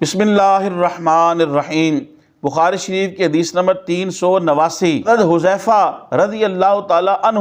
بسم اللہ الرحمن الرحیم۔ بخاری شریف کی حدیث نمبر 389۔ حضرت حذیفہ رضی اللہ تعالی عنہ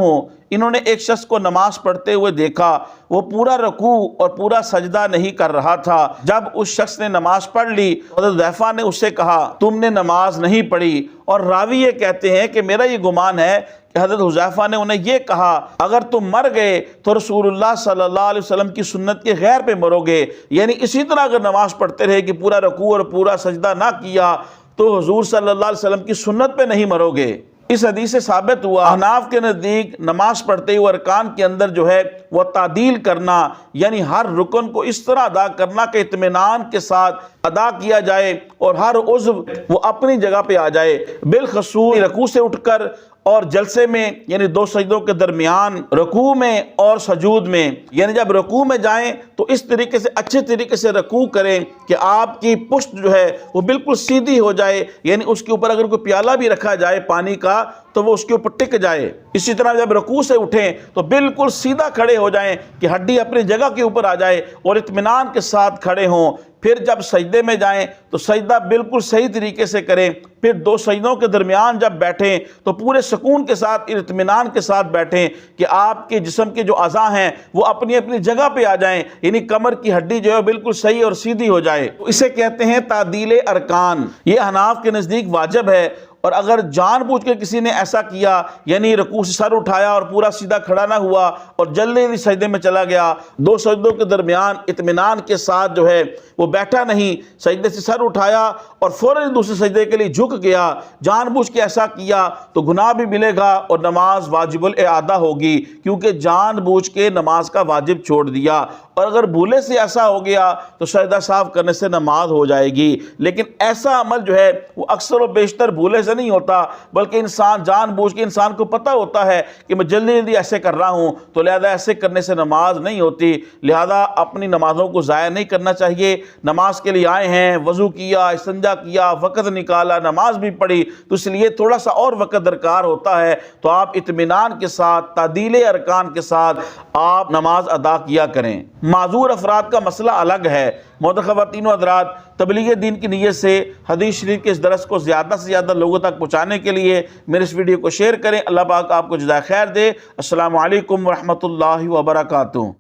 انہوں نے ایک شخص کو نماز پڑھتے ہوئے دیکھا، وہ پورا رکوع اور پورا سجدہ نہیں کر رہا تھا۔ جب اس شخص نے نماز پڑھ لی، حضرت حذیفہ نے اس سے کہا تم نے نماز نہیں پڑھی، اور راوی یہ کہتے ہیں کہ میرا یہ گمان ہے کہ حضرت حذیفہ نے انہیں یہ کہا اگر تم مر گئے تو رسول اللہ صلی اللہ علیہ وسلم کی سنت کے غیر پہ مرو گے، یعنی اسی طرح اگر نماز پڑھتے رہے کہ پورا رکوع اور پورا سجدہ نہ کیا تو حضور صلی اللہ علیہ وسلم کی سنت پہ نہیں مرو گے۔ اس حدیث سے ثابت ہوا احناف کے نزدیک نماز پڑھتے ہوئے ارکان کے اندر جو ہے وہ تعدیل کرنا، یعنی ہر رکن کو اس طرح ادا کرنا کہ اطمینان کے ساتھ ادا کیا جائے اور ہر عضو وہ اپنی جگہ پہ آ جائے، بالخصوص رکوع سے اٹھ کر اور جلسے میں، یعنی دو سجدوں کے درمیان، رکوع میں اور سجود میں، یعنی جب رکوع میں جائیں تو اس طریقے سے اچھے طریقے سے رکوع کریں کہ آپ کی پشت جو ہے وہ بالکل سیدھی ہو جائے، یعنی اس کے اوپر اگر کوئی پیالہ بھی رکھا جائے پانی کا تو وہ اس کے اوپر ٹک جائے۔ اسی طرح جب رکوع سے اٹھیں تو بالکل سیدھا کھڑے ہو جائیں کہ ہڈی اپنی جگہ کے اوپر آ جائے اور اطمینان کے ساتھ کھڑے ہوں۔ پھر جب سجدے میں جائیں تو سجدہ بالکل صحیح طریقے سے کریں۔ پھر دو سجدوں کے درمیان جب بیٹھیں تو پورے سکون کے ساتھ، اطمینان کے ساتھ بیٹھیں کہ آپ کے جسم کے جو اعضاء ہیں وہ اپنی اپنی جگہ پہ آ جائیں، یعنی کمر کی ہڈی جو ہے بالکل صحیح اور سیدھی ہو جائے۔ اسے کہتے ہیں تعدیل ارکان۔ یہ احناف کے نزدیک واجب ہے، اور اگر جان بوجھ کے کسی نے ایسا کیا، یعنی رکوع سے سر اٹھایا اور پورا سیدھا کھڑا نہ ہوا اور جلدی سجدے میں چلا گیا، دو سجدوں کے درمیان اطمینان کے ساتھ جو ہے وہ بیٹھا نہیں، سجدے سے سر اٹھایا اور فوراً دوسرے سجدے کے لیے جھک گیا، جان بوجھ کے ایسا کیا تو گناہ بھی ملے گا اور نماز واجب الاعادہ ہوگی، کیونکہ جان بوجھ کے نماز کا واجب چھوڑ دیا۔ اور اگر بھولے سے ایسا ہو گیا تو سجدہ صاف کرنے سے نماز ہو جائے گی۔ لیکن ایسا عمل جو ہے وہ اکثر و بیشتر بھولے سے نہیں ہوتا، بلکہ انسان جان بوجھ کے، انسان کو پتہ ہوتا ہے کہ میں جلدی ایسے کر رہا ہوں، تو لہذا ایسے کرنے سے نماز نہیں ہوتی۔ لہذا اپنی نمازوں کو ضائع نہیں کرنا چاہیے۔ نماز کے لیے آئے ہیں، وضو کیا، استنجا کیا، وقت نکالا، نماز بھی پڑھی، تو اس لیے تھوڑا سا اور وقت درکار ہوتا ہے، تو آپ اطمینان کے ساتھ، تعدیل ارکان کے ساتھ آپ نماز ادا کیا کریں۔ معذور افراد کا مسئلہ الگ ہے۔ محترم خواتین و حضرات، تبلیغ دین کی نیت سے حدیث شریف کے اس درس کو زیادہ سے زیادہ لوگوں تک پہنچانے کے لیے میرے اس ویڈیو کو شیئر کریں۔ اللہ پاک آپ کو جزائے خیر دے۔ السلام علیکم ورحمۃ اللہ وبرکاتہ۔